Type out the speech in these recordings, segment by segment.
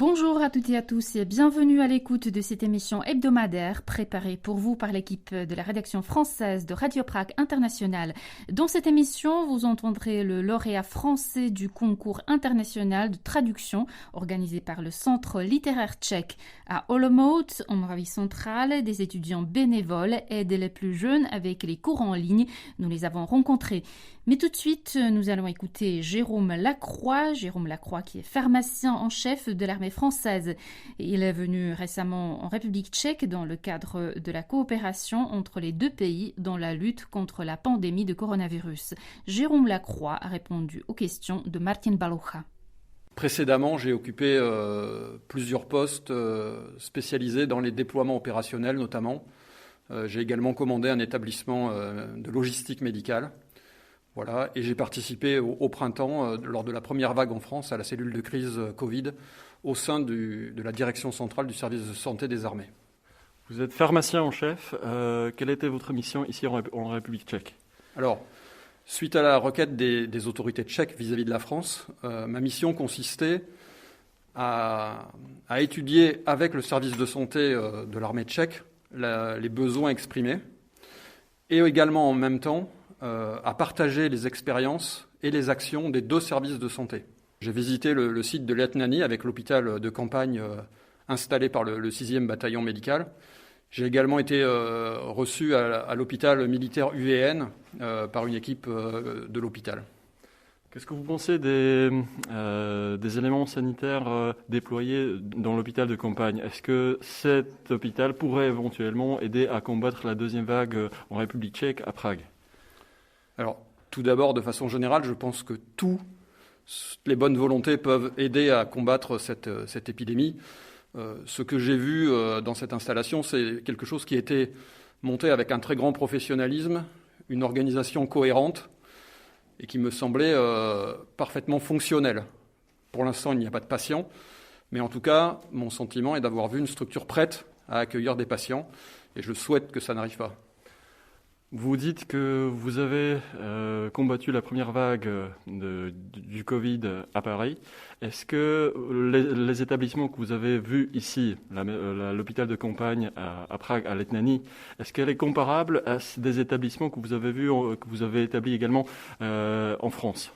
Bonjour à toutes et à tous et bienvenue à l'écoute de cette émission hebdomadaire préparée pour vous par l'équipe de la rédaction française de Radio Prague International. Dans cette émission, vous entendrez le lauréat français du concours international de traduction organisé par le Centre littéraire tchèque. À Olomouc, en Moravie centrale, des étudiants bénévoles aident les plus jeunes avec les cours en ligne. Nous les avons rencontrés. Mais tout de suite, nous allons écouter Jérôme Lacroix. Jérôme Lacroix qui est pharmacien en chef de l'armée française. Il est venu récemment en République tchèque dans le cadre de la coopération entre les deux pays dans la lutte contre la pandémie de coronavirus. Jérôme Lacroix a répondu aux questions de Martin Balucha. Précédemment, j'ai occupé plusieurs postes spécialisés dans les déploiements opérationnels notamment. J'ai également commandé un établissement de logistique médicale. Voilà, et j'ai participé au printemps, lors de la première vague en France, à la cellule de crise Covid, au sein de la direction centrale du service de santé des armées. Vous êtes pharmacien en chef. Quelle était votre mission ici en République tchèque ? Alors, suite à la requête des autorités tchèques vis-à-vis de la France, ma mission consistait à étudier avec le service de santé de l'armée tchèque les besoins exprimés et également en même temps à partager les expériences et les actions des deux services de santé. J'ai visité le site de Letnani avec l'hôpital de campagne installé par le 6e bataillon médical. J'ai également été reçu à l'hôpital militaire UVN par une équipe de l'hôpital. Qu'est-ce que vous pensez des éléments sanitaires déployés dans l'hôpital de campagne ? Est-ce que cet hôpital pourrait éventuellement aider à combattre la deuxième vague en République tchèque à Prague ? Alors, tout d'abord, de façon générale, je pense que toutes les bonnes volontés peuvent aider à combattre cette épidémie. Ce que j'ai vu dans cette installation, c'est quelque chose qui a été monté avec un très grand professionnalisme, une organisation cohérente et qui me semblait parfaitement fonctionnelle. Pour l'instant, il n'y a pas de patients, mais en tout cas, mon sentiment est d'avoir vu une structure prête à accueillir des patients et je souhaite que ça n'arrive pas. Vous dites que vous avez combattu la première vague du Covid à Paris. Est-ce que les établissements que vous avez vus ici, l'hôpital de campagne à Prague, à Letnani, est-ce qu'elle est comparable à des établissements que vous avez vus, que vous avez établis également en France ?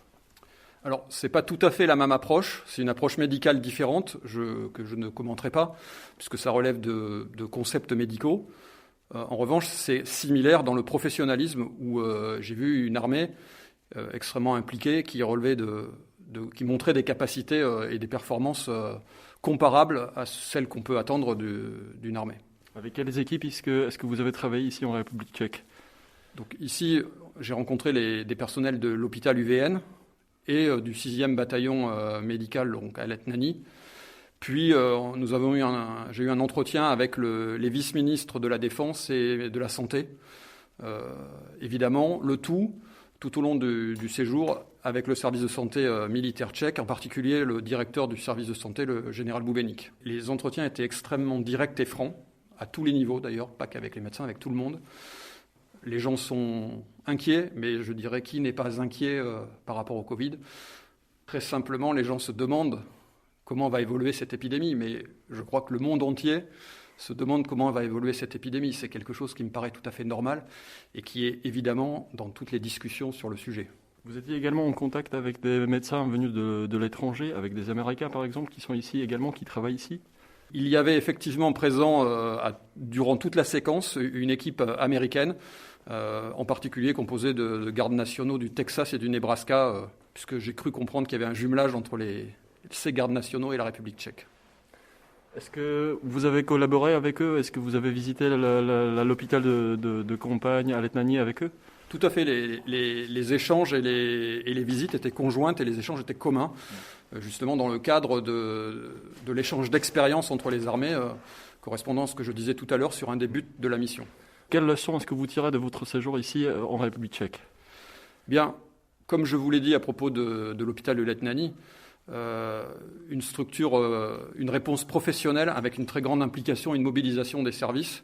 Alors, ce n'est pas tout à fait la même approche. C'est une approche médicale différente que je ne commenterai pas, puisque ça relève de concepts médicaux. En revanche, c'est similaire dans le professionnalisme où j'ai vu une armée extrêmement impliquée qui qui montrait des capacités et des performances comparables à celles qu'on peut attendre d'une armée. Avec quelles équipes est-ce que vous avez travaillé ici en République tchèque ? Donc ici, j'ai rencontré des personnels de l'hôpital UVN et du 6e bataillon médical donc à Letnani. Puis j'ai eu un entretien avec les vice-ministres de la Défense et de la Santé. Évidemment, le tout au long du séjour avec le service de santé militaire tchèque, en particulier le directeur du service de santé, le général Boubenik. Les entretiens étaient extrêmement directs et francs, à tous les niveaux d'ailleurs, pas qu'avec les médecins, avec tout le monde. Les gens sont inquiets, mais je dirais qui n'est pas inquiet par rapport au Covid. Très simplement, les gens se demandent comment va évoluer cette épidémie, mais je crois que le monde entier se demande comment va évoluer cette épidémie. C'est quelque chose qui me paraît tout à fait normal et qui est évidemment dans toutes les discussions sur le sujet. Vous étiez également en contact avec des médecins venus de l'étranger, avec des Américains par exemple, qui sont ici également, qui travaillent ici ? Il y avait effectivement présent, durant toute la séquence, une équipe américaine, en particulier composée de gardes nationaux du Texas et du Nebraska, puisque j'ai cru comprendre qu'il y avait un jumelage entre ces gardes nationaux et la République tchèque. Est-ce que vous avez collaboré avec eux ? Est-ce que vous avez visité l'hôpital de campagne à Letnani avec eux ? Tout à fait. Les échanges et les visites étaient conjointes et les échanges étaient communs, justement dans le cadre de l'échange d'expériences entre les armées, correspondant à ce que je disais tout à l'heure sur un des buts de la mission. Quelle leçon est-ce que vous tirez de votre séjour ici en République tchèque ? Bien, comme je vous l'ai dit à propos de l'hôpital de Letnani, une structure, une réponse professionnelle avec une très grande implication et une mobilisation des services.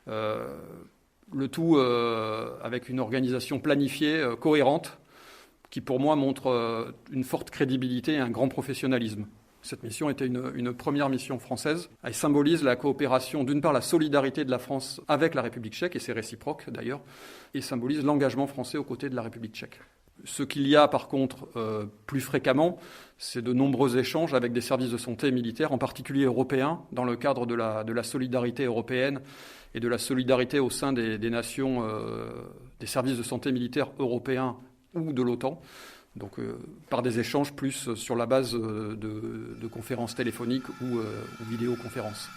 Le tout avec une organisation planifiée, cohérente, qui pour moi montre une forte crédibilité et un grand professionnalisme. Cette mission était une première mission française. Elle symbolise la coopération, d'une part la solidarité de la France avec la République tchèque, et c'est réciproque d'ailleurs, et symbolise l'engagement français aux côtés de la République tchèque. Ce qu'il y a par contre plus fréquemment, c'est de nombreux échanges avec des services de santé militaires, en particulier européens, dans le cadre de la solidarité européenne et de la solidarité au sein des nations, des services de santé militaires européens ou de l'OTAN. Donc par des échanges plus sur la base de conférences téléphoniques ou vidéoconférences.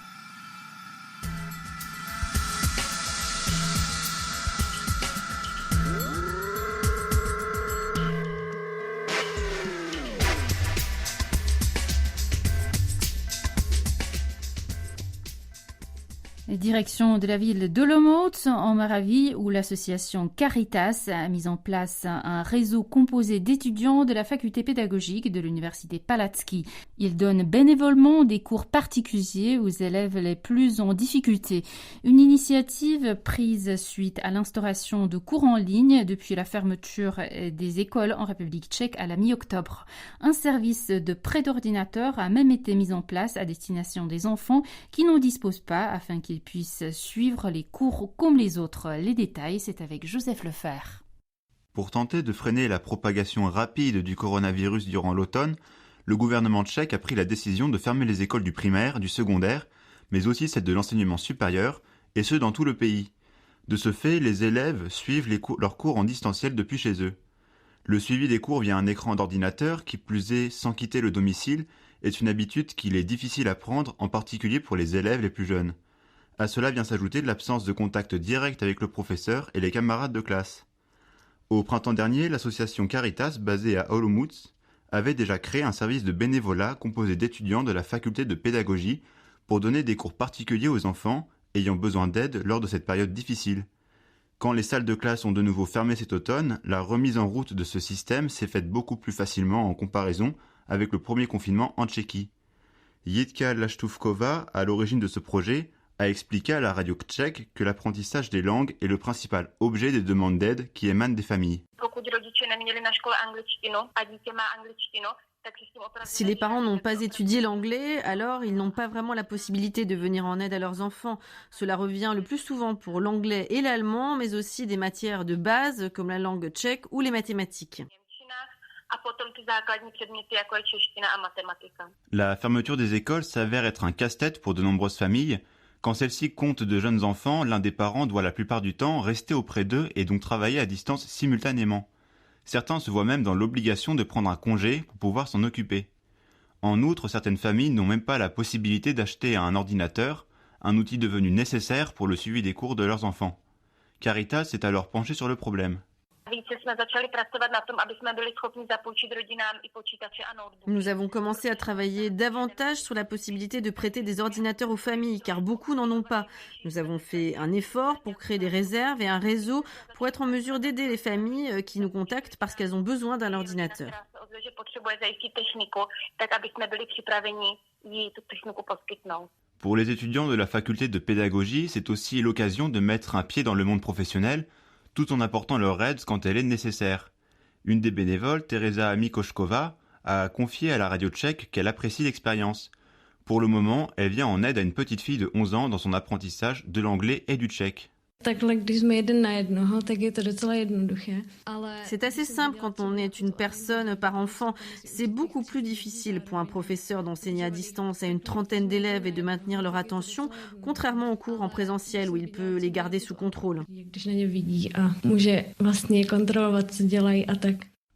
Direction de la ville d'Olomouc, en Moravie, où l'association Caritas a mis en place un réseau composé d'étudiants de la faculté pédagogique de l'université Palacký. Ils donnent bénévolement des cours particuliers aux élèves les plus en difficulté. Une initiative prise suite à l'instauration de cours en ligne depuis la fermeture des écoles en République tchèque à la mi-octobre. Un service de prêt d'ordinateur a même été mis en place à destination des enfants qui n'en disposent pas afin qu'ils puissent suivre les cours comme les autres. Les détails, c'est avec Joseph Lefer. Pour tenter de freiner la propagation rapide du coronavirus durant l'automne, le gouvernement tchèque a pris la décision de fermer les écoles du primaire, du secondaire, mais aussi celles de l'enseignement supérieur, et ce dans tout le pays. De ce fait, les élèves suivent leurs cours en distanciel depuis chez eux. Le suivi des cours via un écran d'ordinateur, qui plus est sans quitter le domicile, est une habitude qu'il est difficile à prendre, en particulier pour les élèves les plus jeunes. À cela vient s'ajouter l'absence de contact direct avec le professeur et les camarades de classe. Au printemps dernier, l'association Caritas, basée à Olomouc, avait déjà créé un service de bénévolat composé d'étudiants de la faculté de pédagogie pour donner des cours particuliers aux enfants ayant besoin d'aide lors de cette période difficile. Quand les salles de classe ont de nouveau fermé cet automne, la remise en route de ce système s'est faite beaucoup plus facilement en comparaison avec le premier confinement en Tchéquie. Jitka Laštůvková, à l'origine de ce projet, a expliqué à la radio tchèque que l'apprentissage des langues est le principal objet des demandes d'aide qui émanent des familles. Si les parents n'ont pas étudié l'anglais, alors ils n'ont pas vraiment la possibilité de venir en aide à leurs enfants. Cela revient le plus souvent pour l'anglais et l'allemand, mais aussi des matières de base comme la langue tchèque ou les mathématiques. La fermeture des écoles s'avère être un casse-tête pour de nombreuses familles. Quand celles-ci comptent de jeunes enfants, l'un des parents doit la plupart du temps rester auprès d'eux et donc travailler à distance simultanément. Certains se voient même dans l'obligation de prendre un congé pour pouvoir s'en occuper. En outre, certaines familles n'ont même pas la possibilité d'acheter un ordinateur, un outil devenu nécessaire pour le suivi des cours de leurs enfants. Caritas s'est alors penché sur le problème. Nous avons commencé à travailler davantage sur la possibilité de prêter des ordinateurs aux familles, car beaucoup n'en ont pas. Nous avons fait un effort pour créer des réserves et un réseau pour être en mesure d'aider les familles qui nous contactent parce qu'elles ont besoin d'un ordinateur. Pour les étudiants de la faculté de pédagogie, c'est aussi l'occasion de mettre un pied dans le monde professionnel, tout en apportant leur aide quand elle est nécessaire. Une des bénévoles, Teresa Mikošková, a confié à la radio tchèque qu'elle apprécie l'expérience. Pour le moment, elle vient en aide à une petite fille de 11 ans dans son apprentissage de l'anglais et du tchèque. C'est assez simple quand on est une personne par enfant. C'est beaucoup plus difficile pour un professeur d'enseigner à distance à une trentaine d'élèves et de maintenir leur attention, contrairement aux cours en présentiel où il peut les garder sous contrôle.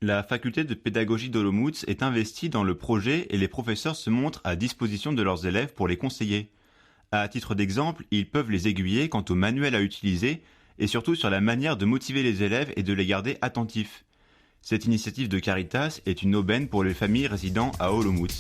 La faculté de pédagogie d'Olomouc est investie dans le projet et les professeurs se montrent à disposition de leurs élèves pour les conseiller. À titre d'exemple, ils peuvent les aiguiller quant aux manuels à utiliser et surtout sur la manière de motiver les élèves et de les garder attentifs. Cette initiative de Caritas est une aubaine pour les familles résidant à Olomouc.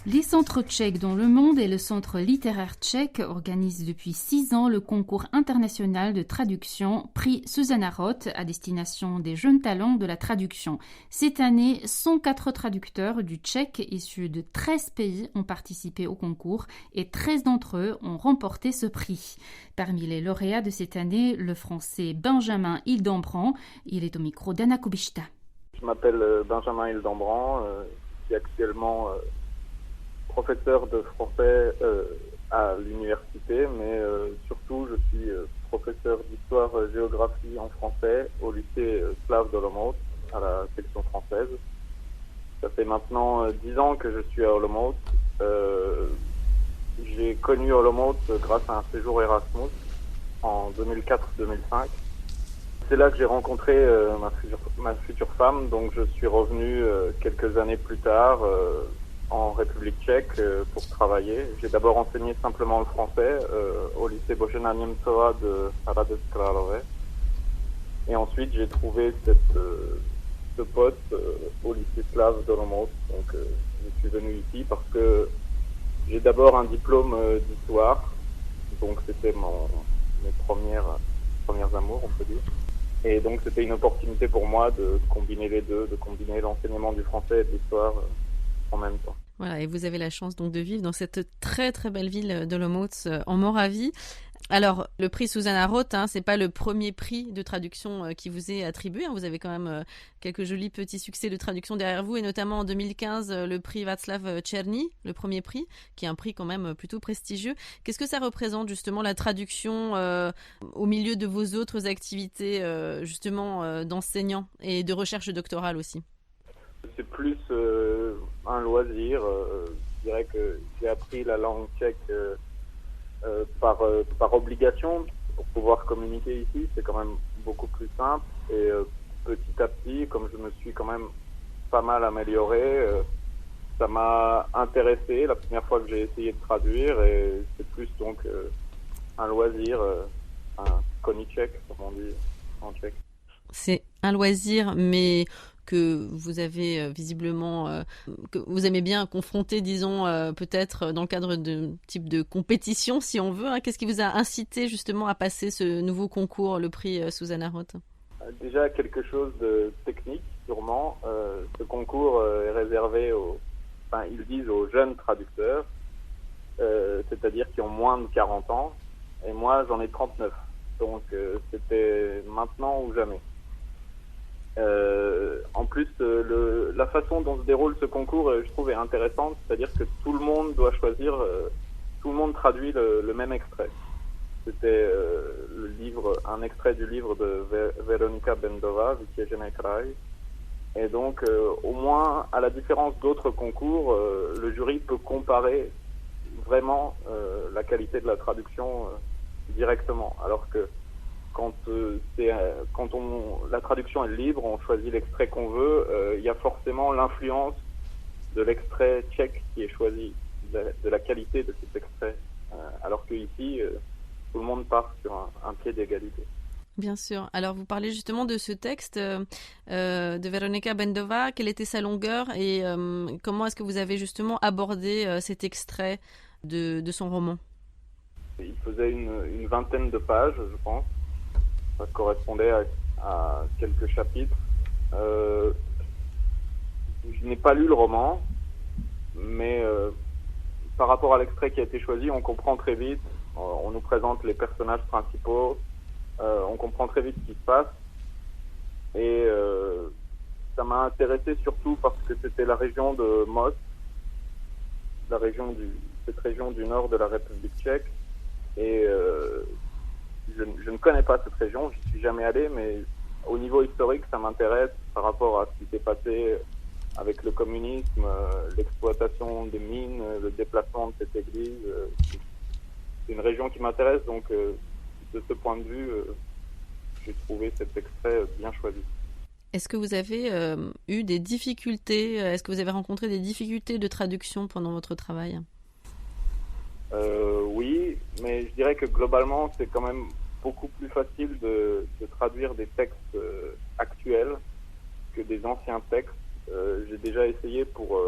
Les centres tchèques dans le monde et le Centre littéraire tchèque organisent depuis 6 ans le concours international de traduction prix Zuzana Roth à destination des jeunes talents de la traduction. Cette année, 104 traducteurs du tchèque issus de 13 pays ont participé au concours et 13 d'entre eux ont remporté ce prix. Parmi les lauréats de cette année, le français Benjamin Hildembrandt. Il est au micro d'Anna Kubishta. Je m'appelle Benjamin Hildembrandt, je suis actuellement professeur de français à l'université, mais surtout je suis professeur d'histoire-géographie en français au lycée Slave d'Olomouc, à la section française. Ça fait maintenant 10 ans que je suis à Olomouc. J'ai connu Olomouc grâce à un séjour Erasmus en 2004-2005. C'est là que j'ai rencontré ma future femme, donc je suis revenu quelques années plus tard en République tchèque pour travailler. J'ai d'abord enseigné simplement le français au lycée Božena Němcová de Hradec Králové. Et ensuite j'ai trouvé ce poste au lycée Slave d'Olomouc. Donc je suis venu ici parce que j'ai d'abord un diplôme d'histoire, donc c'était mes premières amours, on peut dire. Et donc c'était une opportunité pour moi de combiner les deux, de combiner l'enseignement du français et de l'histoire en même temps. Voilà, et vous avez la chance donc de vivre dans cette très très belle ville d'Olomouc en Moravie. Alors, le prix Zuzana Roth, c'est pas le premier prix de traduction qui vous est attribué. Vous avez quand même quelques jolis petits succès de traduction derrière vous, et notamment en 2015, le prix Václav Černý, le premier prix, qui est un prix quand même plutôt prestigieux. Qu'est-ce que ça représente justement la traduction au milieu de vos autres activités justement d'enseignant et de recherche doctorale aussi? C'est plus un loisir. Je dirais que j'ai appris la langue tchèque par obligation pour pouvoir communiquer ici. C'est quand même beaucoup plus simple. Et petit à petit, comme je me suis quand même pas mal amélioré, ça m'a intéressé la première fois que j'ai essayé de traduire. Et c'est plus donc un loisir, un koniček, comme on dit en tchèque. C'est un loisir, mais que vous avez visiblement, que vous aimez bien confronter, disons, peut-être dans le cadre de type de compétition, si on veut. Qu'est-ce qui vous a incité justement à passer ce nouveau concours, le prix Zuzana Roth? Déjà quelque chose de technique, sûrement. Ce concours est réservé ils disent aux jeunes traducteurs, c'est-à-dire qui ont moins de 40 ans. Et moi, j'en ai 39. Donc, c'était maintenant ou jamais. En plus, la façon dont se déroule ce concours, je trouve, est intéressante. C'est-à-dire que tout le monde doit choisir, tout le monde traduit le même extrait. C'était un extrait du livre de Veronika Bendová, Vytěžený kraj. Et donc, au moins, à la différence d'autres concours, le jury peut comparer vraiment la qualité de la traduction directement. Alors que quand la traduction est libre, on choisit l'extrait qu'on veut, il y a forcément l'influence de l'extrait tchèque qui est choisi, de la qualité de cet extrait. Alors qu'ici, tout le monde part sur un pied d'égalité. Bien sûr. Alors, vous parlez justement de ce texte de Veronika Bendová. Quelle était sa longueur et comment est-ce que vous avez justement abordé cet extrait de son roman? Il faisait une vingtaine de pages, je pense. Ça correspondait à quelques chapitres. Je n'ai pas lu le roman, mais par rapport à l'extrait qui a été choisi, on comprend très vite. On nous présente les personnages principaux. On comprend très vite ce qui se passe. Et ça m'a intéressé surtout parce que c'était la région de Most, cette région du nord de la République tchèque. Et je ne connais pas cette région, je suis jamais allé, mais au niveau historique, ça m'intéresse par rapport à ce qui s'est passé avec le communisme, l'exploitation des mines, le déplacement de cette église. C'est une région qui m'intéresse, donc de ce point de vue, j'ai trouvé cet extrait bien choisi. Est-ce que vous avez eu des difficultés, est-ce que vous avez rencontré des difficultés de traduction pendant votre travail? Oui, mais je dirais que globalement, c'est quand même beaucoup plus facile de traduire des textes actuels que des anciens textes. J'ai déjà essayé pour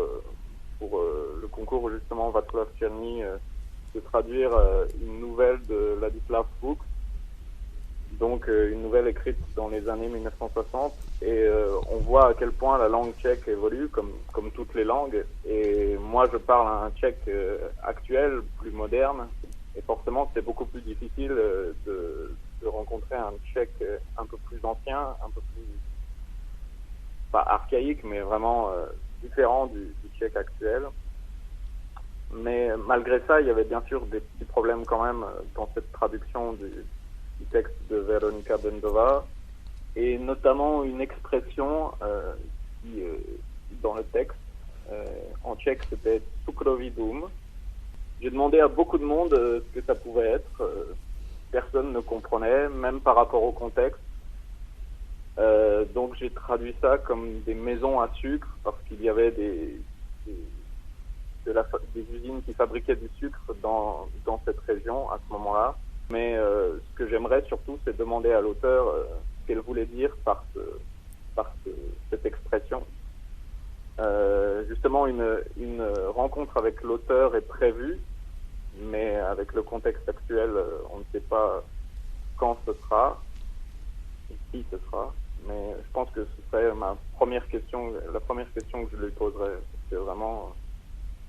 le concours justement Václav Černý de traduire une nouvelle de Ladislav Fuchs, donc une nouvelle écrite dans les années 1960, et on voit à quel point la langue tchèque évolue comme toutes les langues, et moi je parle un tchèque actuel, plus moderne, et forcément c'est beaucoup plus difficile de rencontrer un tchèque un peu plus ancien, un peu plus, pas archaïque, mais vraiment différent du tchèque actuel. Mais malgré ça, il y avait bien sûr des petits problèmes quand même dans cette traduction du texte de Veronika Bendová, et notamment une expression qui, dans le texte, en tchèque, c'était cukrový dům. J'ai demandé à beaucoup de monde ce que ça pouvait être. Personne ne comprenait, même par rapport au contexte. Donc j'ai traduit ça comme des maisons à sucre, parce qu'il y avait des usines qui fabriquaient du sucre dans cette région à ce moment-là. Mais ce que j'aimerais surtout, c'est demander à l'auteur ce qu'elle voulait dire par cette expression. Justement, une rencontre avec l'auteur est prévue, mais avec le contexte actuel, on ne sait pas quand ce sera, et qui ce sera. Mais je pense que ce serait la première question que je lui poserais. C'est vraiment,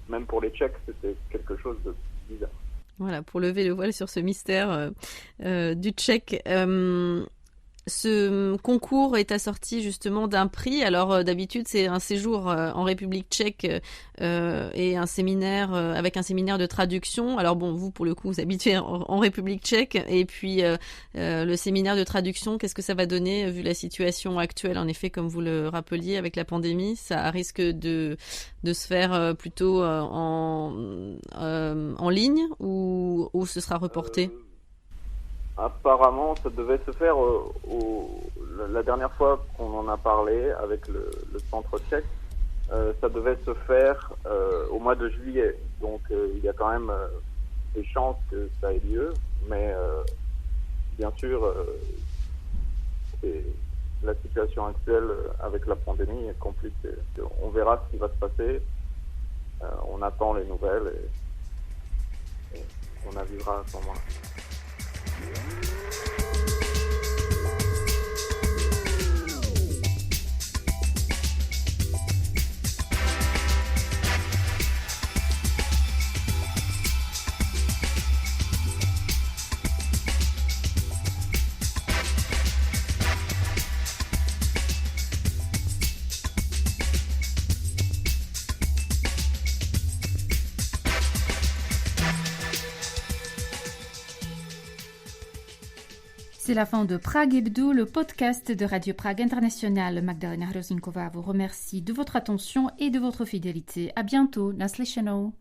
même pour les Tchèques, c'était quelque chose de bizarre. Voilà, pour lever le voile sur ce mystère du tchèque. Ce concours est assorti justement d'un prix. Alors d'habitude c'est un séjour en République tchèque et un séminaire avec un séminaire de traduction. Alors bon, vous pour le coup vous habitez en République tchèque, et puis le séminaire de traduction, qu'est-ce que ça va donner vu la situation actuelle? En effet, comme vous le rappeliez, avec la pandémie, ça risque de se faire plutôt en ligne, ou ce sera reporté? Apparemment, ça devait se faire la dernière fois qu'on en a parlé avec le centre tchèque, ça devait se faire au mois de juillet. Donc il y a quand même des chances que ça ait lieu, mais bien sûr, la situation actuelle avec la pandémie est compliquée. On verra ce qui va se passer. On attend les nouvelles et on avisera à ce moment-là. C'est la fin de Prague Hebdo, le podcast de Radio Prague International. Magdalena Hrozinková vous remercie de votre attention et de votre fidélité. À bientôt. Naslyšenou.